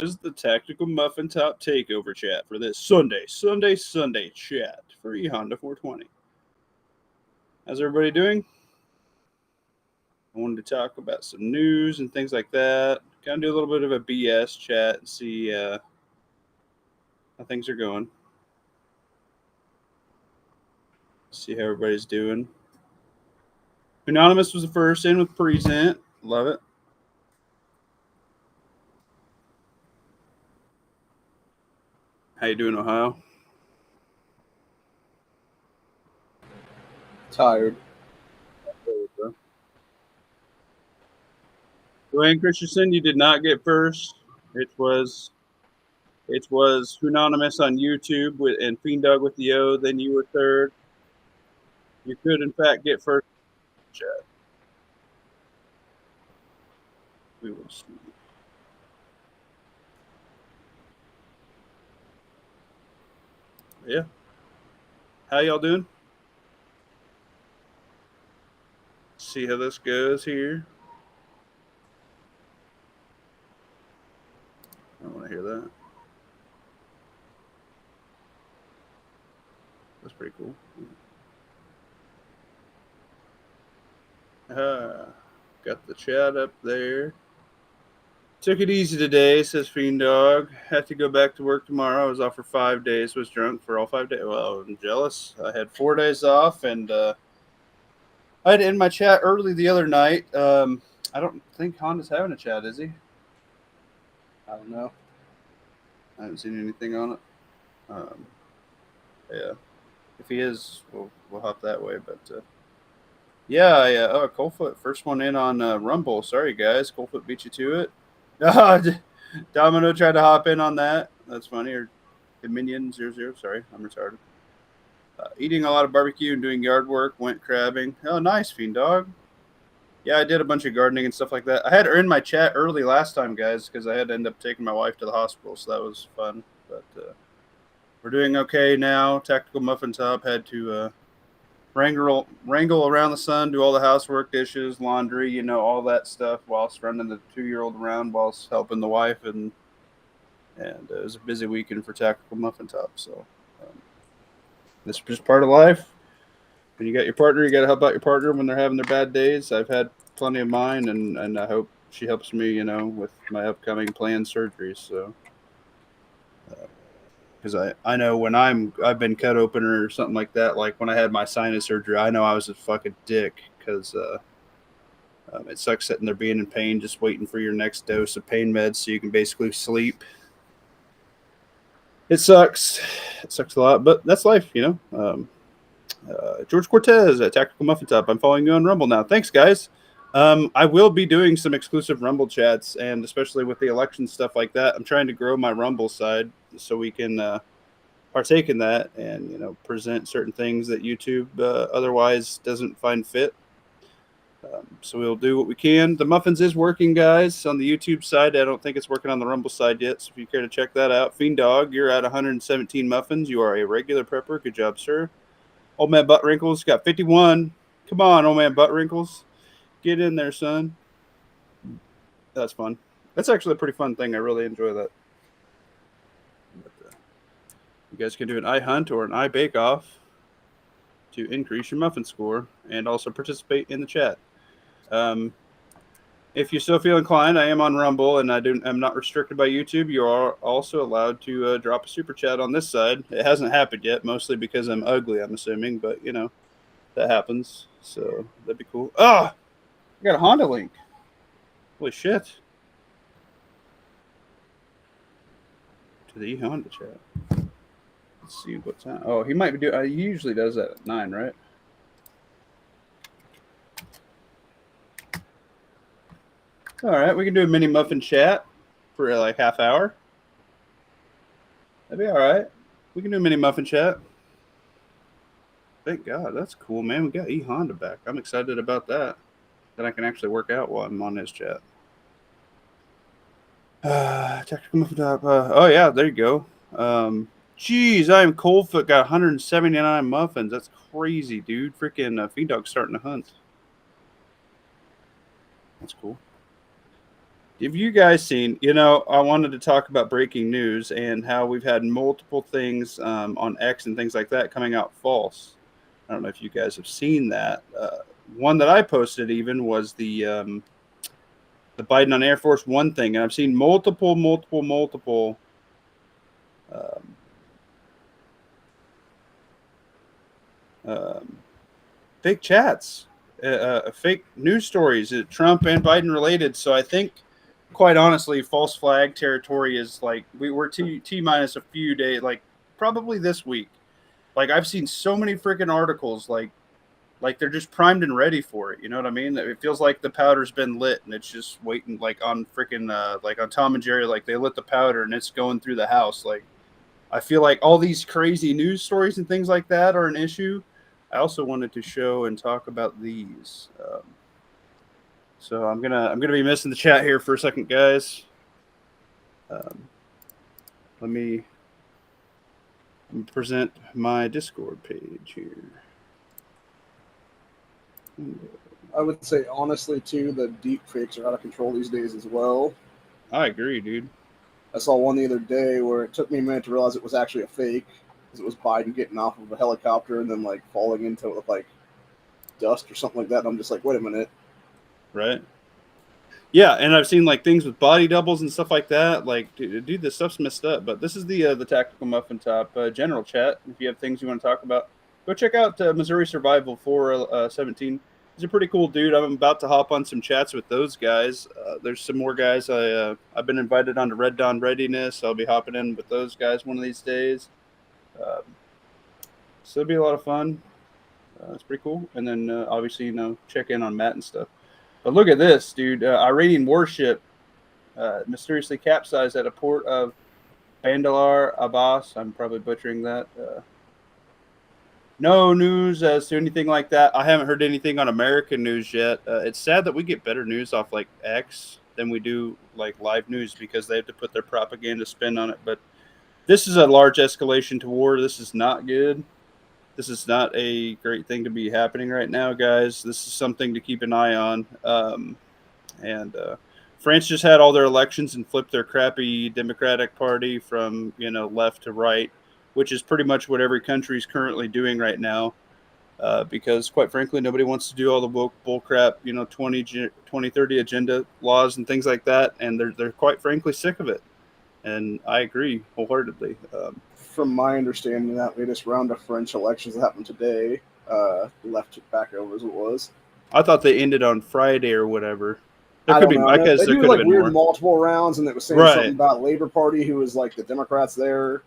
is the Tactical Muffin Top Takeover chat for this Sunday chat for Honda 420. How's everybody doing? I wanted to talk about some news and things like that. Kind of do a little bit of a BS chat and see how things are going. See how everybody's doing. Anonymous was the first in with present. Love it. How you doing, Ohio? Tired. Dwayne Christensen, you did not get first. It was Anonymous on YouTube and Fiend Dog with the O. Then you were third. You could, in fact, get first. Chat. We will see. Yeah. How y'all doing? See how this goes here. I don't want to hear that. That's pretty cool. Got the chat up there. Took it easy today, says Fiend Dog. Have to go back to work tomorrow. I was off for 5 days. Was drunk for all 5 days. Well, I'm jealous. I had 4 days off, and I had to end my chat early the other night. I don't think Honda's having a chat, is he? I don't know. I haven't seen anything on it. Yeah. If he is, we'll hop that way. But yeah. Oh, Coldfoot, first one in on Rumble. Sorry, guys. Coldfoot beat you to it. Domino tried to hop in on that. That's funny. Or Dominion 00. Sorry, I'm retarded. Eating a lot of barbecue and doing yard work. Went crabbing. Oh, nice, Fiend Dog. Yeah, I did a bunch of gardening and stuff like that. I had to end my chat early last time, guys, because I had to end up taking my wife to the hospital, so that was fun. But we're doing okay now. Tactical Muffin Top had to wrangle around the sun, do all the housework, dishes, laundry, all that stuff, whilst running the 2-year-old around, whilst helping the wife, and it was a busy weekend for Tactical Muffin Top. So this is just part of life. When you got your partner, you got to help out your partner when they're having their bad days. I've had plenty of mine, and I hope she helps me, with my upcoming planned surgeries. So, because I know when I've been cut open or something like that, like when I had my sinus surgery, I know I was a fucking dick because it sucks sitting there being in pain, just waiting for your next dose of pain meds so you can basically sleep. It sucks. It sucks a lot, but that's life, George Cortez at Tactical Muffin Top. I'm following you on Rumble now. Thanks, guys. I will be doing some exclusive Rumble chats, and especially with the election stuff like that, I'm trying to grow my Rumble side so we can partake in that and present certain things that YouTube otherwise doesn't find fit. So we'll do what we can. The Muffins is working, guys, on the YouTube side. I don't think it's working on the Rumble side yet, so if you care to check that out. Fiend Dog, you're at 117 muffins. You are a regular prepper. Good job, sir. Old Man Butt Wrinkles got 51. Come on, Old Man Butt Wrinkles. Get in there, son. That's fun. That's actually a pretty fun thing. I really enjoy that. But, you guys can do an eye hunt or an eye bake-off to increase your muffin score and also participate in the chat. If you still feel inclined, I am on Rumble, and I'm not restricted by YouTube. You are also allowed to drop a super chat on this side. It hasn't happened yet, mostly because I'm ugly, I'm assuming, but, that happens. So that'd be cool. I got a Honda link. Holy shit. To the Honda chat. Let's see what time. Oh, he might be doing. He usually does that at 9, right? All right, we can do a mini muffin chat for like half hour. That'd be all right. We can do a mini muffin chat. Thank God, that's cool, man. We got Honda back. I'm excited about that. Then I can actually work out while I'm on his chat. Tactical muffin top. Oh yeah, there you go. Geez, I am Coldfoot. Got 179 muffins. That's crazy, dude. Freaking Fiend Dog's starting to hunt. That's cool. Have you guys seen? You know, I wanted to talk about breaking news and how we've had multiple things on X and things like that coming out false. I don't know if you guys have seen that. One that I posted even was the Biden on Air Force One thing, and I've seen multiple um, um, fake chats, fake news stories, Trump and Biden related. So I think, quite honestly, false flag territory is like we're T minus a few days, like probably this week. Like I've seen so many freaking articles, like they're just primed and ready for it. You know what I mean? It feels like the powder's been lit and it's just waiting, like on freaking like on Tom and Jerry, like they lit the powder and it's going through the house. Like I feel like all these crazy news stories and things like that are an issue. I also wanted to show and talk about these. So I'm gonna be missing the chat here for a second, guys. Um, let me present my Discord page here. I would say honestly too, the deep fakes are out of control these days as well. I agree, dude. I saw one the other day where it took me a minute to realize it was actually a fake, because it was Biden getting off of a helicopter and then like falling into it with like dust or something like that. And I'm just like, wait a minute. Right? Yeah, and I've seen like things with body doubles and stuff like that. Like, dude, this stuff's messed up. But this is the tactical muffin top general chat. If you have things you want to talk about, go check out Missouri Survival 417. He's a pretty cool dude. I'm about to hop on some chats with those guys. There's some more guys. I've been invited on to Red Dawn Readiness. I'll be hopping in with those guys one of these days. So it'll be a lot of fun. It's pretty cool. And then obviously, check in on Matt and stuff. But look at this, dude. Iranian warship mysteriously capsized at a port of Bandar Abbas. I'm probably butchering that. No news as to anything like that. I haven't heard anything on American news yet. It's sad that we get better news off like X than we do like live news because they have to put their propaganda spin on it. But this is a large escalation to war. This is not good. This is not a great thing to be happening right now, guys. This is something to keep an eye on. And France just had all their elections and flipped their crappy Democratic Party from left to right, which is pretty much what every country is currently doing right now. Because quite frankly, nobody wants to do all the woke bullcrap, 2030 agenda laws and things like that, and they're quite frankly sick of it. And I agree wholeheartedly. From my understanding, that latest round of French elections that happened today, left it back over as it was. I thought they ended on Friday or whatever. There I could don't be. know. I guess They there do could have like been weird more. multiple rounds, and it was saying Right. something about Labor Party, who was like the Democrats there,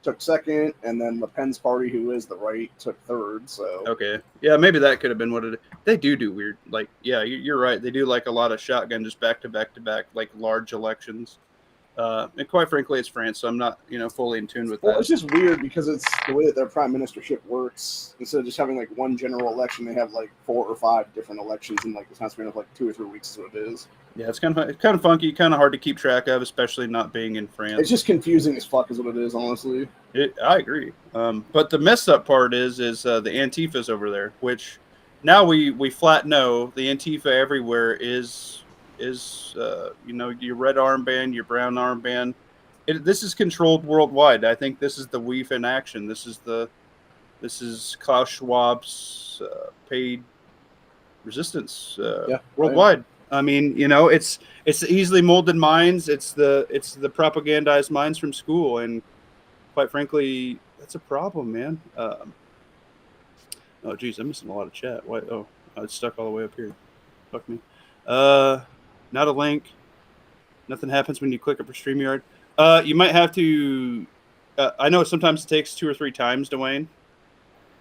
took second, and then Le Pen's party, who is the right, took third. So Okay. Yeah, maybe that could have been what it. They do weird. Like, yeah, you're right. They do like a lot of shotgun, just back to back to back, like large elections. And quite frankly, it's France, so I'm not fully in tune with well, that. it's just weird because it's the way that their prime ministership works. Instead of just having like one general election, they have like 4 or 5 different elections in like the time span of like 2 or 3 weeks. Is what it is. Yeah, it's kind of funky, kind of hard to keep track of, especially not being in France. It's just confusing as fuck, is what it is, honestly. I agree. But the messed up part is the Antifa's over there, which now we flat know the Antifa everywhere is your red armband, your brown armband. This is controlled worldwide. I think this is the WEF in action. This is Klaus Schwab's paid resistance worldwide. I mean, it's the easily molded minds. It's the propagandized minds from school, and quite frankly, that's a problem, man. Oh, geez, I'm missing a lot of chat. Why? Oh, it's stuck all the way up here. Fuck me. Not a link. Nothing happens when you click it for StreamYard. You might have to. I know sometimes it takes 2 or 3 times, Dwayne.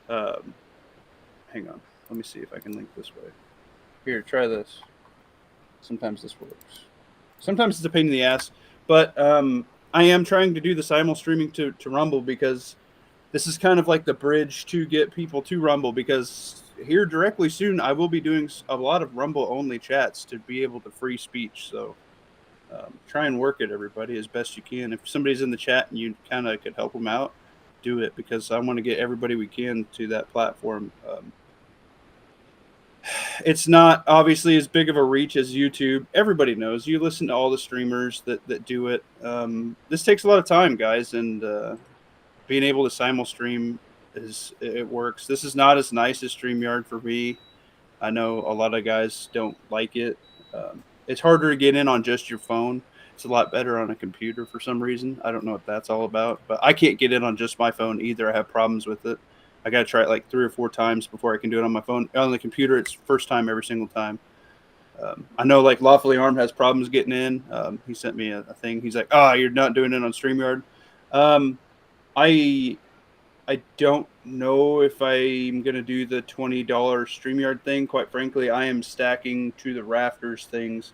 Hang on. Let me see if I can link this way. Here, try this. Sometimes this works. Sometimes it's a pain in the ass, but I am trying to do the simul streaming to Rumble because this is kind of like the bridge to get people to Rumble, because here directly soon I will be doing a lot of Rumble only chats to be able to free speech. So try and work it, everybody, as best you can. If somebody's in the chat and you kind of could help them out, do it, because I want to get everybody we can to that platform. It's not obviously as big of a reach as YouTube. Everybody knows. You listen to all the streamers that do it. This takes a lot of time, guys, and being able to simul stream it works. This is not as nice as StreamYard for me. I know a lot of guys don't like it. It's harder to get in on just your phone. It's a lot better on a computer for some reason. I don't know what that's all about, but I can't get in on just my phone either. I have problems with it. I got to try it like 3 or 4 times before I can do it on my phone. On the computer, it's first time every single time. I know like Lawfully Armed has problems getting in. He sent me a thing. He's like, "Oh, you're not doing it on StreamYard." Um, I I don't know if I'm gonna do the $20 StreamYard thing. Quite frankly, I am stacking to the rafters things.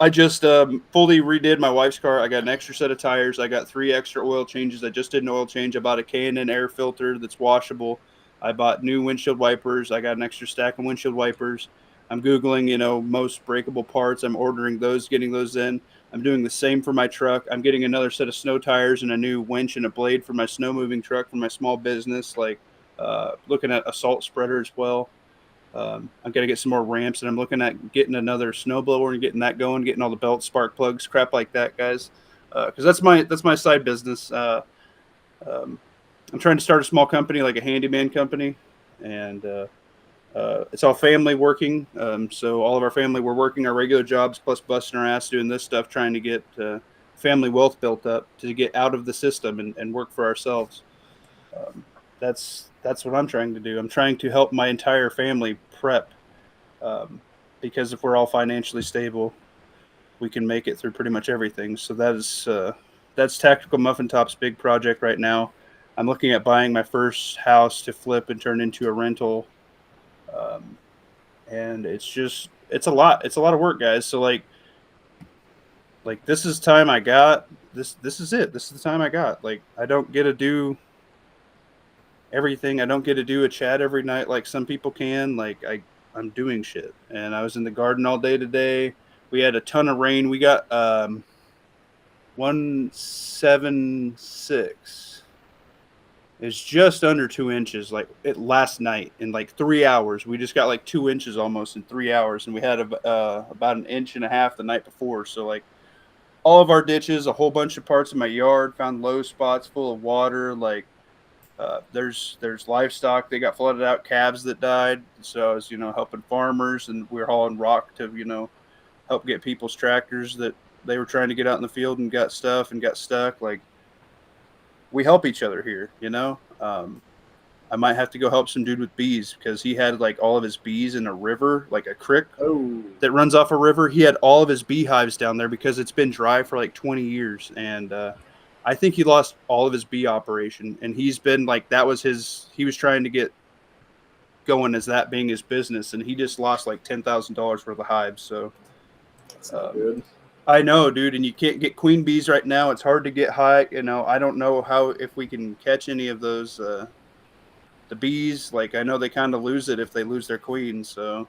I just fully redid my wife's car. I got an extra set of tires. I got 3 extra oil changes. I just did an oil change. I bought a K&N air filter that's washable. I bought new windshield wipers. I got an extra stack of windshield wipers. I'm Googling, most breakable parts. I'm ordering those, getting those in. I'm doing the same for my truck. I'm getting another set of snow tires and a new winch and a blade for my snow moving truck for my small business. Like looking at a salt spreader as well. I've got to get some more ramps, and I'm looking at getting another snowblower and getting that going, getting all the belts, spark plugs, crap like that, guys. Because that's my side business. Um, I'm trying to start a small company, like a handyman company, and it's all family working. So all of our family, we're working our regular jobs plus busting our ass doing this stuff, trying to get family wealth built up to get out of the system and work for ourselves. Um, that's what I'm trying to do. I'm trying to help my entire family prep, um, because if we're all financially stable, we can make it through pretty much everything. So that's Tactical Muffin Top's big project right now. I'm looking at buying my first house to flip and turn into a rental, um, and it's a lot. It's a lot of work, guys. So like this is time I got. This is it. This is the time I got. Like I don't get to do everything. I don't get to do a chat every night like some people can. Like I'm doing shit. And I was in the garden all day today. We had a ton of rain. We got 176. It's just under 2 inches. Like it last night in like 3 hours, we just got like 2 inches almost in 3 hours, and we had about an inch and a half the night before. So like all of our ditches, a whole bunch of parts of my yard found low spots full of water. Like there's livestock. They got flooded out, calves that died. So I was helping farmers, and we are hauling rock to help get people's tractors that they were trying to get out in the field and got stuff and got stuck. Like we help each other here. I might have to go help some dude with bees because he had like all of his bees in a river, like a creek Oh, that runs off a river. He had all of his beehives down there because it's been dry for like 20 years, and I think he lost all of his bee operation, and he's been like he was trying to get going as that being his business, and he just lost like $10,000 worth of hives. So that's not good. I know, dude, and you can't get queen bees right now. It's hard to get high. I don't know if we can catch any of those the bees. Like I know they kind of lose it if they lose their queen. So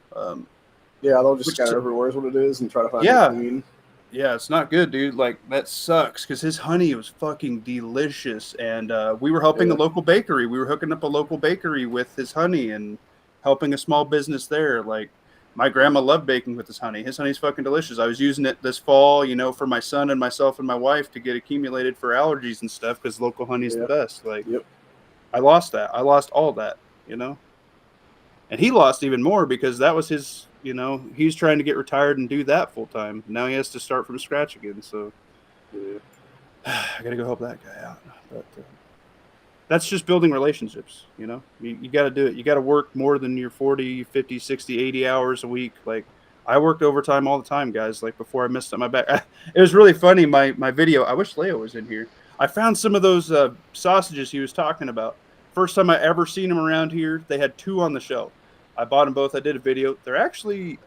Yeah, they'll just which scatter everywhere is what it is and try to find yeah, the queen. yeah, it's not good, dude. Like that sucks because his honey was fucking delicious, and we were helping a Yeah. local bakery. We were hooking up a local bakery with his honey and helping a small business there. Like my grandma loved baking with his honey. His honey's fucking delicious. I was using it this fall, for my son and myself and my wife to get accumulated for allergies and stuff because local honey's the Yeah. best. Like Yep. I lost that. I lost all that. And he lost even more because that was his. He's trying to get retired and do that full time. Now he has to start from scratch again. So Yeah. I gotta go help that guy out. But that's just building relationships. You got to do it. You got to work more than your 40, 50, 60, 80 hours a week. Like I worked overtime all the time, guys. Like before I messed up my back. It was really funny. My video. I wish Leo was in here. I found some of those sausages he was talking about. First time I ever seen them around here. They had 2 on the shelf. I bought them both. I did a video. They're actually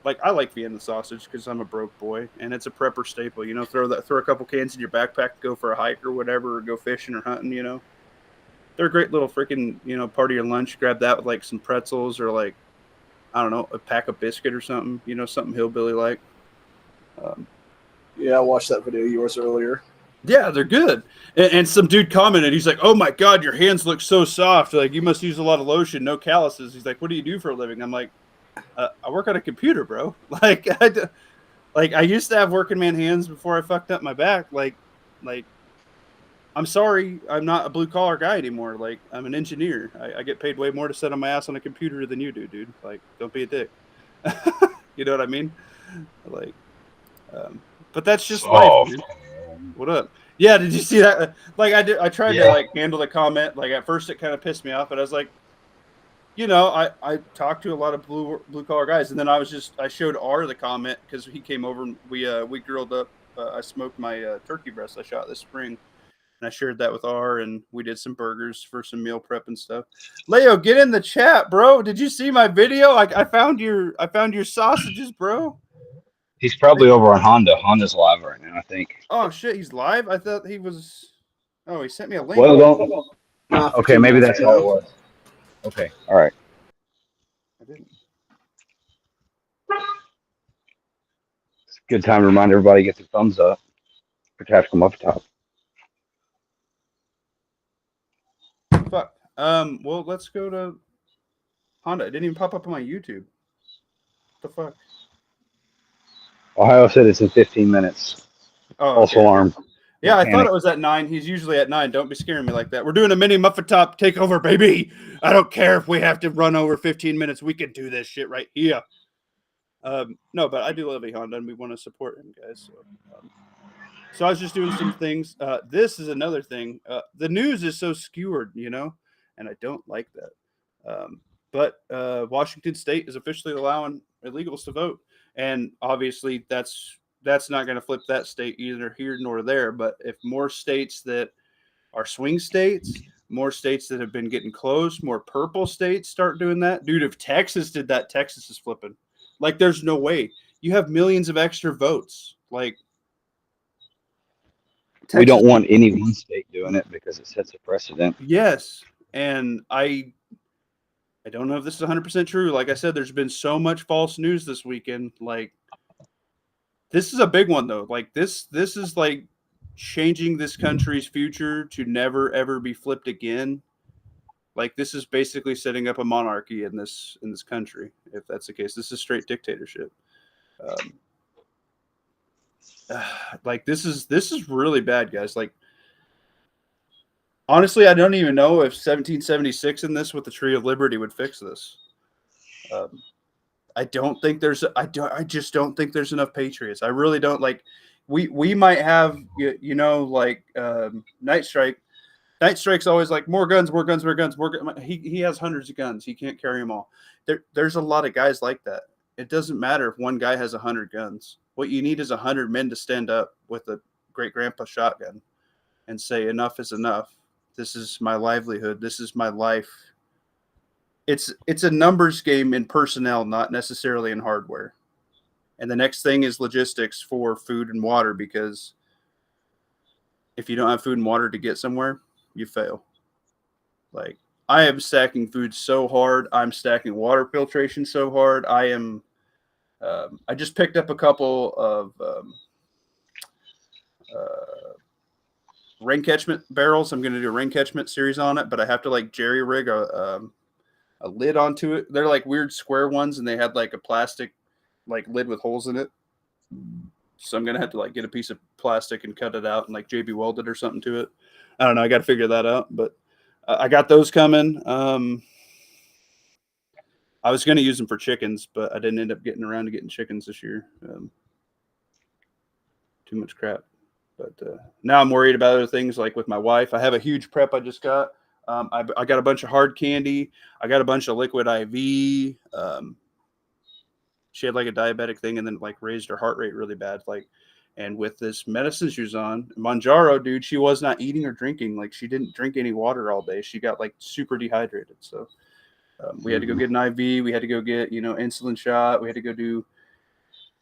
like I like Vienna sausage because I'm a broke boy, and it's a prepper staple. Throw a couple cans in your backpack, go for a hike or whatever, or go fishing or hunting. They're a great little freaking part of your lunch. Grab that with like some pretzels or like I don't know, a pack of biscuit or something. Something hillbilly like. Um, Yeah, I watched that video of yours earlier. Yeah, they're good. And some dude commented, he's like, "Oh my god, your hands look so soft. Like you must use a lot of lotion, no calluses." He's like, "What do you do for a living?" I'm like, "I work on a computer, bro. Like I used to have working man hands before I fucked up my back. Like I'm sorry, I'm not a blue collar guy anymore. Like I'm an engineer. I get paid way more to sit on my ass on a computer than you do, dude. Like don't be a dick. You know what I mean? Like, um, but that's just life, Soft. man. What up? Yeah, did you see that? Like I did. I tried to Yeah. like handle the comment. Like at first, it kind of pissed me off, but I was like, I talked to a lot of blue collar guys, and then I showed R the comment because he came over and we grilled up. I smoked my turkey breast I shot this spring, and I shared that with R, and we did some burgers for some meal prep and stuff. Leo, get in the chat, bro. Did you see my video? I found your sausages, bro. He's probably over on Honda. Honda's live right now, I think. Oh shit, he's live. I thought he was. Oh, he sent me a link. Well, don't. Nah, Okay, 15 maybe minutes that's how it ago. was. Okay. All right. I didn't. It's a good time to remind everybody to get the thumbs up for Tactical Muff Top. Fuck. Well, let's go to Honda. It didn't even pop up on my YouTube. What the fuck? Ohio said it's in 15 minutes. Oh, False okay. alarm. Yeah, Don't I thought panic. it was at 9. He's usually at 9. Don't be scaring me like that. We're doing a mini Muffin Top takeover, baby. I don't care if we have to run over 15 minutes. We can do this shit right here. No, but I do love Honda, and we want to support him, guys. So I was just doing some things. This is another thing. The news is so skewered, and I don't like that. But Washington State is officially allowing illegals to vote, and obviously that's not going to flip that state either here nor there. But if more states that are swing states, more states that have been getting close, more purple states start doing that, dude. If Texas did that, Texas is flipping. Like, there's no way you have millions of extra votes. Like, We Texas, don't want any one state doing it because it sets a precedent. yes, and I don't know if this is 100% true. Like I said, there's been so much false news this weekend. Like, this is a big one though. Like this is like changing this country's future to never ever be flipped again. Like this is basically setting up a monarchy in this country. If that's the case, this is straight dictatorship. Um, like this is really bad, guys. Like honestly, I don't even know if 1776 in this with the Tree of Liberty would fix this. Um, I don't think there's I just don't think there's enough patriots. I really don't. Like we might have like Night Strike. Night Strike's always like more guns, more guns, more guns, more guns. He has hundreds of guns. He can't carry them all. There's a lot of guys like that. It doesn't matter if one guy has 100 guns. What you need is 100 men to stand up with a great grandpa shotgun and say enough is enough. This is my livelihood. This is my life. It's a numbers game in personnel, not necessarily in hardware. And the next thing is logistics for food and water, because if you don't have food and water to get somewhere, you fail. Like I am stacking food so hard. I'm stacking water filtration so hard. I am. I just picked up a couple of rain catchment barrels. I'm going to do a rain catchment series on it, but I have to like jerry rig a lid onto it. They're like weird square ones, and they had like a plastic like lid with holes in it. So I'm gonna have to like get a piece of plastic and cut it out and like JB weld it or something to it. I don't know. I got to figure that out, but I got those coming. I was gonna use them for chickens, but I didn't end up getting around to getting chickens this year. Too much crap. But now I'm worried about other things like with my wife. I have a huge prep I just got. I got a bunch of hard candy. I got a bunch of liquid IV. She had like a diabetic thing and then like raised her heart rate really bad. Like, and with this medicine she was on, Manjaro, dude, she was not eating or drinking. Like, she didn't drink any water all day. She got like super dehydrated. So we had to go get an IV. We had to go get, insulin shot. We had to go do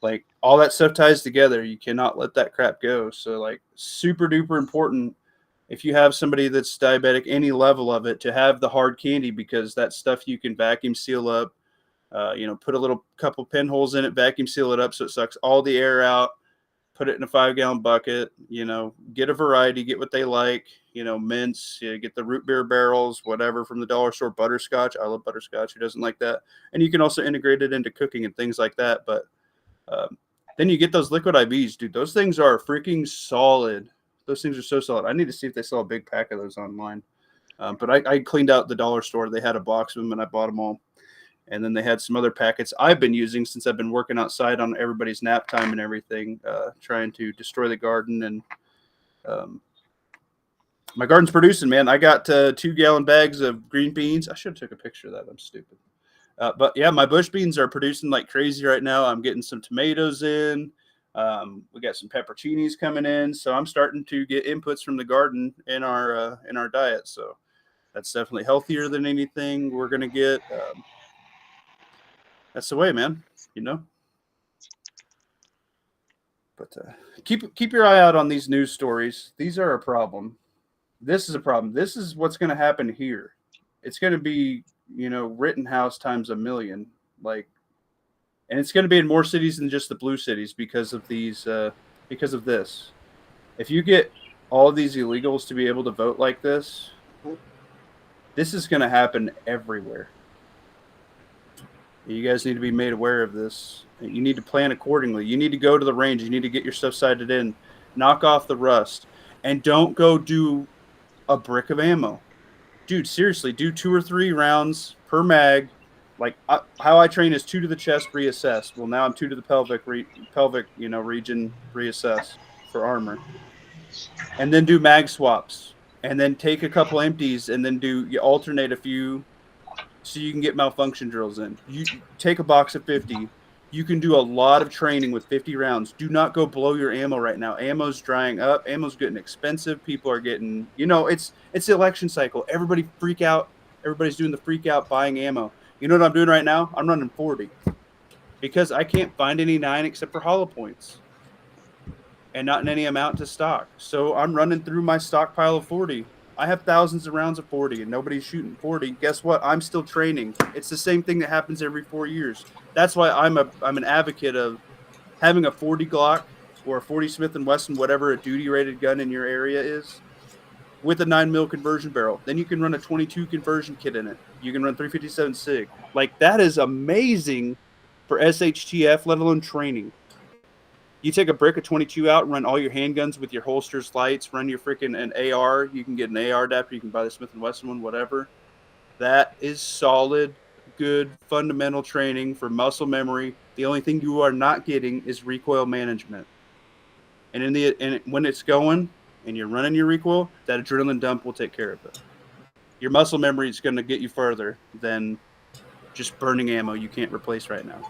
like all that stuff ties together. You cannot let that crap go. So like super duper important if you have somebody that's diabetic, any level of it, to have the hard candy, because that stuff you can vacuum seal up. Put a little couple pinholes in it, vacuum seal it up so it sucks all the air out. put it in a 5-gallon bucket, you know, get a variety, get what they like, you know, mints, you know, get the root beer barrels, whatever from the dollar store, butterscotch. I love butterscotch. Who doesn't like that? And you can also integrate it into cooking and things like that. But then you get those liquid IVs, dude. Those things are freaking solid. Those things are so solid. I need to see if they sell a big pack of those online. But I cleaned out the dollar store. They had a box of them, and I bought them all. And then they had some other packets I've been using since I've been working outside on everybody's nap time and everything, trying to destroy the garden. And my garden's producing, man. I got 2-gallon bags of green beans. I should have took a picture of that. I'm stupid. But yeah, my bush beans are producing like crazy right now. I'm getting some tomatoes in. We got some pepperoncinis coming in. So I'm starting to get inputs from the garden in our diet. So that's definitely healthier than anything we're going to get. That's the way, man, you know. But keep your eye out on these news stories. These are a problem. This is a problem. This is what's going to happen here. It's going to be, you know, Rittenhouse times a million. Like, and it's going to be in more cities than just the blue cities because of these. Because of this. If you get all of these illegals to be able to vote like this is going to happen everywhere. You guys need to be made aware of this. You need to plan accordingly. You need to go to the range. You need to get your stuff sighted in, knock off the rust, and don't go do a brick of ammo. Dude, seriously, do 2 or 3 rounds per mag. Like how I train is 2 to the chest, reassess. Well, now I'm 2 to the pelvic, you know, region, reassess for armor, and then do mag swaps, and then take a couple empties, and then you alternate a few. So you can get malfunction drills in. You take a box of 50. You can do a lot of training with 50 rounds. Do not go blow your ammo right now. Ammo's drying up. Ammo's getting expensive. People are getting, you know, it's the election cycle. Everybody freak out. Everybody's doing the freak out buying ammo. You know what I'm doing right now? I'm running 40 because I can't find any 9 except for hollow points and not in any amount to stock. So I'm running through my stockpile of 40. I have thousands of rounds of 40 and nobody's shooting 40. Guess what? I'm still training. It's the same thing that happens every 4 years. That's why I'm an advocate of having a 40 Glock or a 40 Smith & Wesson, whatever a duty-rated gun in your area is, with a 9mm conversion barrel. Then you can run a 22 conversion kit in it. You can run 357 SIG. Like, that is amazing for SHTF, let alone training. You take a brick of 22 out and run all your handguns with your holsters, lights, run your freaking an AR. You can get an AR adapter. You can buy the Smith & Wesson one, whatever. That is solid, good, fundamental training for muscle memory. The only thing you are not getting is recoil management. And when it's going and you're running your recoil, that adrenaline dump will take care of it. Your muscle memory is going to get you further than just burning ammo you can't replace right now.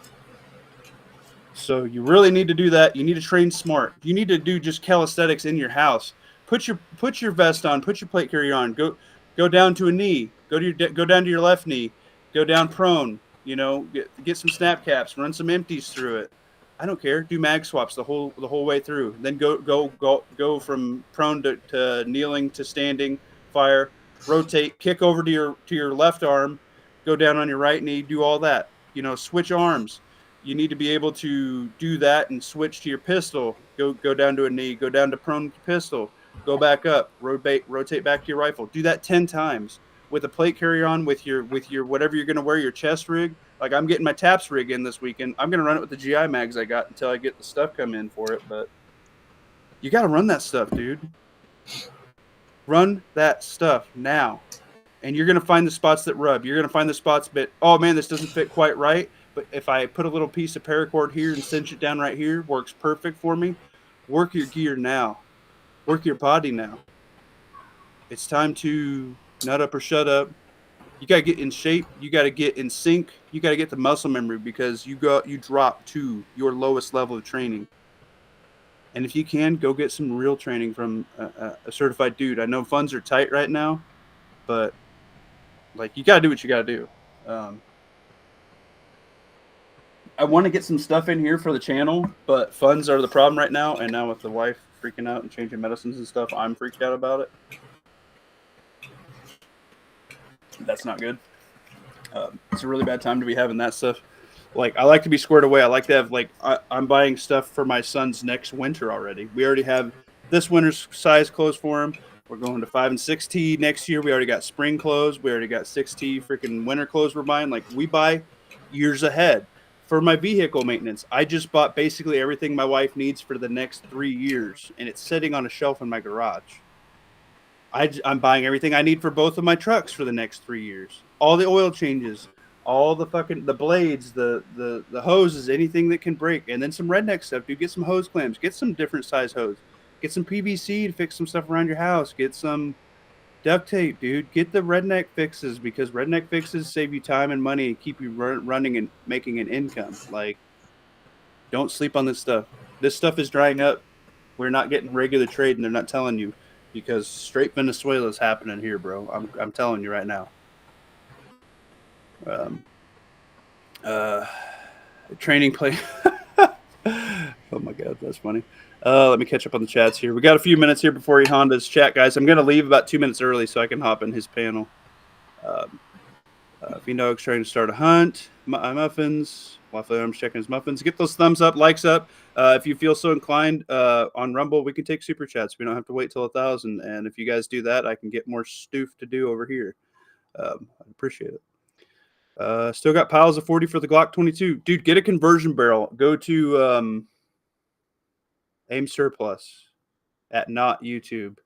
So you really need to do that. You need to train smart. You need to do just calisthenics in your house. Put your vest on. Put your plate carrier on. Go down to a knee. Go down to your left knee. Go down prone. You know, get some snap caps. Run some empties through it. I don't care. Do mag swaps the whole way through. Then go from prone to kneeling to standing. Fire. Rotate. Kick over to your left arm. Go down on your right knee. Do all that. You know, switch arms. You need to be able to do that and switch to your pistol. Go down to a knee. Go down to prone pistol. Go back up. Rotate back to your rifle. Do that 10 times with a plate carrier on, with your whatever you're going to wear, your chest rig. Like, I'm getting my TAPS rig in this weekend. I'm going to run it with the GI mags I got until I get the stuff come in for it. But you got to run that stuff, dude. Run that stuff now. And you're going to find the spots that rub. You're going to find the spots that, oh, man, this doesn't fit quite right. But if I put a little piece of paracord here and cinch it down right here, works perfect for me. Work your gear now. Work your body now. It's time to nut up or shut up. You got to get in shape. You got to get in sync. You got to get the muscle memory because you drop to your lowest level of training. And if you can, go get some real training from a certified dude. I know funds are tight right now, but like, you got to do what you got to do. I want to get some stuff in here for the channel, but funds are the problem right now. And now with the wife freaking out and changing medicines and stuff, I'm freaked out about it. That's not good. It's a really bad time to be having that stuff. Like, I like to be squared away. I like to have, like, I'm buying stuff for my son's next winter already. We already have this winter's size clothes for him. We're going to 5 and 6T next year. We already got spring clothes. We already got 6T freaking winter clothes we're buying. Like, we buy years ahead. For my vehicle maintenance, I just bought basically everything my wife needs for the next 3 years, and it's sitting on a shelf in my garage. I'm buying everything I need for both of my trucks for the next 3 years. All the oil changes, all the fucking the blades, the hoses, anything that can break, and then some redneck stuff. Dude, get some hose clamps, get some different size hose, get some PVC to fix some stuff around your house, get some duct tape, dude. Get the redneck fixes because redneck fixes save you time and money and keep you running and making an income. Like, don't sleep on this stuff. This stuff is drying up. We're not getting regular trade, and they're not telling you because straight Venezuela is happening here, bro. I'm telling you right now. Uh, training play. Oh my god, that's funny. Let me catch up on the chats here. We got a few minutes here before Honda's chat, guys. I'm gonna leave about 2 minutes early so I can hop in his panel. Phoenix trying to start a hunt. Muffins. Waffle Arms checking his muffins. Get those thumbs up, likes up. If you feel so inclined on Rumble, we can take super chats. We don't have to wait till 1,000. And if you guys do that, I can get more stoof to do over here. I appreciate it. Still got piles of 40 for the Glock 22. Dude, get a conversion barrel. Go to Aim Surplus at not YouTube.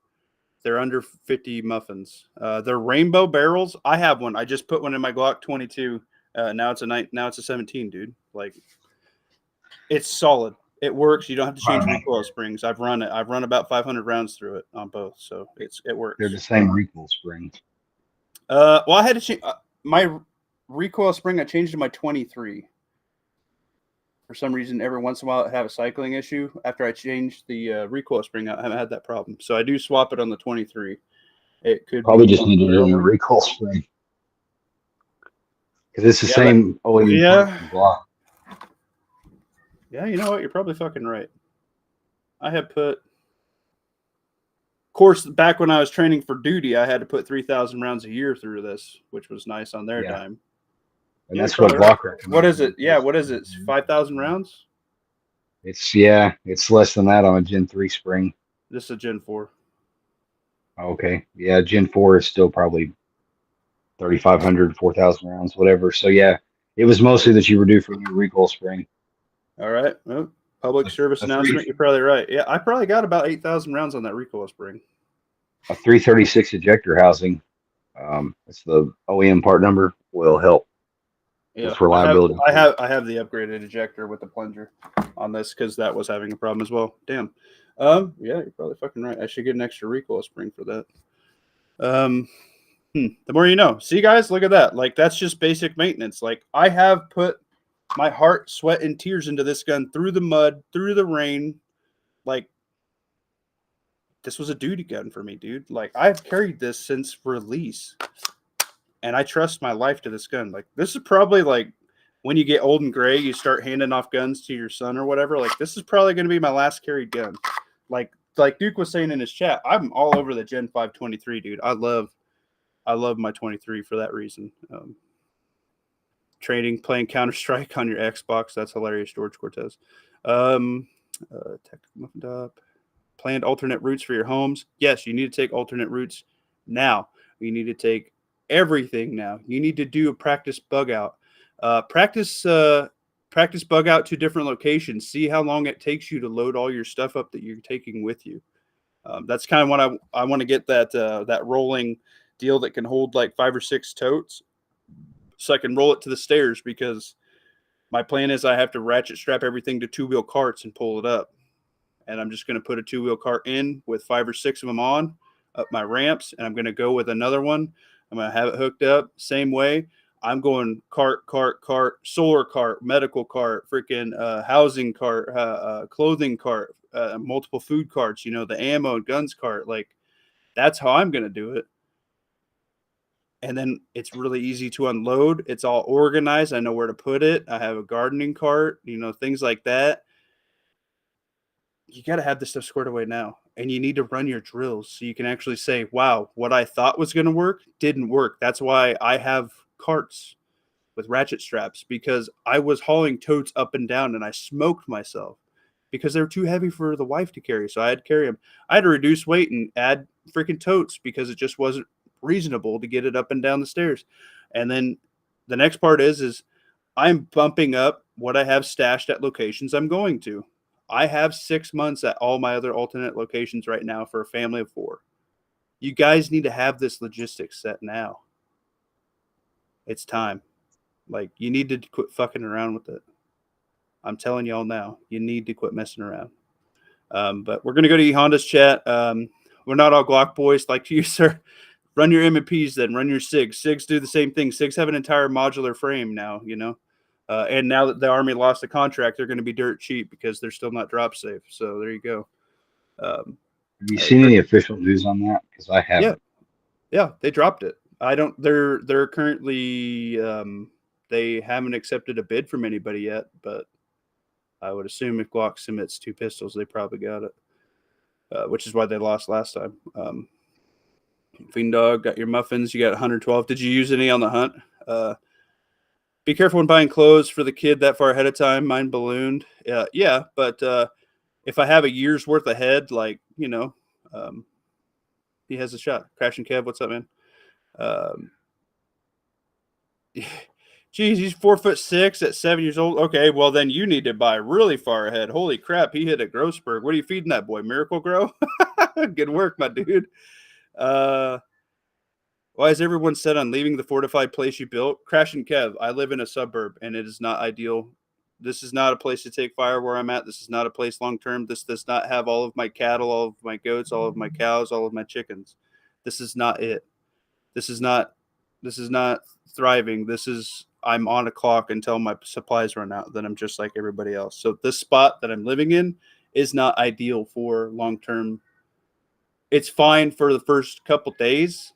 They're under 50 muffins. They're rainbow barrels. I have one. I just put one in my Glock 22. Now it's a 17, dude. Like, it's solid. It works. You don't have to change recoil springs. I've run it. I've run about 500 rounds through it on both, so it works. They're the same recoil springs. Well, I had to change my recoil spring. I changed to my 23. For some reason, every once in a while, I have a cycling issue. After I changed the recoil spring, I haven't had that problem. So I do swap it on the 23. It could probably just needed a new recoil spring because it's the same OEM. Yeah. Yeah, you know what? You're probably fucking right. I had put, of course, back when I was training for duty, I had to put 3,000 rounds a year through this, which was nice on their dime. And that's what Glock recommends. What is it? Yeah, what is it? 5,000 rounds? It's less than that on a Gen 3 spring. This is a Gen 4. Okay. Yeah, Gen 4 is still probably 3,500, 4,000 rounds, whatever. So, yeah, it was mostly that you were due for a new recoil spring. All right. Well, public service announcement. You're probably right. Yeah, I probably got about 8,000 rounds on that recoil spring. A 336 ejector housing. It's the OEM part number. Will help. Yeah, for reliability. I have the upgraded ejector with the plunger on this because that was having a problem as well. Damn. Yeah, you're probably fucking right. I should get an extra recoil spring for that. The more you know. See, guys, look at that. Like, that's just basic maintenance. Like, I have put my heart, sweat, and tears into this gun through the mud, through the rain. Like, this was a duty gun for me, dude. Like, I've carried this since release. And I trust my life to this gun. Like, this is probably like when you get old and gray, you start handing off guns to your son or whatever. Like, this is probably going to be my last carried gun. Like Duke was saying in his chat, I'm all over the Gen 5 23, dude. I love my 23 for that reason. Training, playing Counter-Strike on your Xbox. That's hilarious, George Cortez. Tactical muffin top. Planned alternate routes for your homes. Yes, you need to take alternate routes now. You need to take everything now. You need to do a practice bug out. Practice bug out to different locations. See how long it takes you to load all your stuff up that you're taking with you. That's kind of what I want to get that rolling deal that can hold like 5 or 6 totes, so I can roll it to the stairs because my plan is I have to ratchet strap everything to 2-wheel carts and pull it up. And I'm just going to put a 2-wheel cart in with 5 or 6 of them on up my ramps, and I'm going to go with another one. I'm going to have it hooked up same way. I'm going cart, solar cart, medical cart, freaking housing cart, clothing cart, multiple food carts, the ammo and guns cart. Like, that's how I'm going to do it. And then it's really easy to unload. It's all organized. I know where to put it. I have a gardening cart, things like that. You got to have this stuff squared away now. And you need to run your drills so you can actually say, wow, what I thought was going to work didn't work. That's why I have carts. with ratchet straps because I was hauling totes up and down and I smoked myself because they were too heavy for the wife to carry. So I had to carry them. I had to reduce weight and add freaking totes because it just wasn't reasonable to get it up and down the stairs. And then the next part is I'm bumping up what I have stashed at locations I'm going to. I have 6 months at all my other alternate locations right now for a family of 4. You guys need to have this logistics set now. It's time. Like, you need to quit fucking around with it. I'm telling y'all now, you need to quit messing around. But we're gonna go to E Honda's chat. We're not all Glock boys like you, sir. Run your M&Ps then. Run your SIGs. SIGs do the same thing. SIGs have an entire modular frame now, you know. And now that the Army lost the contract, they're going to be dirt cheap because they're still not drop safe. So there you go. Have you seen any official news on that? Because I haven't. Yeah, they dropped it. I don't. They're currently they haven't accepted a bid from anybody yet, but I would assume if Glock submits 2 pistols, they probably got it, which is why they lost last time. Fiend Dog, got your muffins. You got 112. Did you use any on the hunt? Be careful when buying clothes for the kid that far ahead of time. Mine ballooned. Yeah, but if I have a year's worth ahead, like, you know, he has a shot. Crash and Kev, what's up, man? Geez, he's 4'6" at 7 years old. Okay, well then you need to buy really far ahead. Holy crap, he hit a Grossberg. What are you feeding that boy? Miracle Grow? Good work, my dude. Why is everyone set on leaving the fortified place you built? Crash and Kev, I live in a suburb and it is not ideal. This is not a place to take fire where I'm at. This is not a place long term. This does not have all of my cattle, all of my goats, all of my cows, all of my chickens. This is not it. This is not thriving. This is, I'm on a clock until my supplies run out. Then I'm just like everybody else. So this spot that I'm living in is not ideal for long term. It's fine for the first couple days.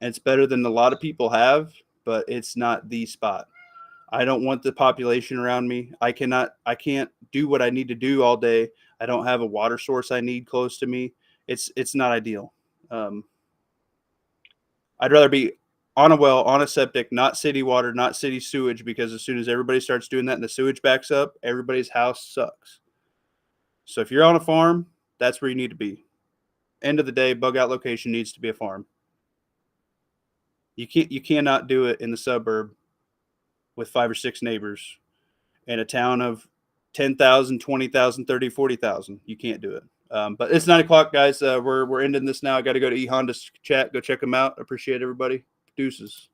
And it's better than a lot of people have, but it's not the spot. I don't want the population around me. I can't do what I need to do all day. I don't have a water source I need close to me. It's not ideal. I'd rather be on a well, on a septic, not city water, not city sewage, because as soon as everybody starts doing that and the sewage backs up, everybody's house sucks. So if you're on a farm, that's where you need to be. End of the day, bug out location needs to be a farm. You cannot do it in the suburb with 5 or 6 neighbors in a town of 10,000, 20,000, 30, 40,000. You can't do it. But it's 9 o'clock, guys. We're ending this now. I got to go to E Honda's chat. Go check them out. Appreciate everybody. Deuces.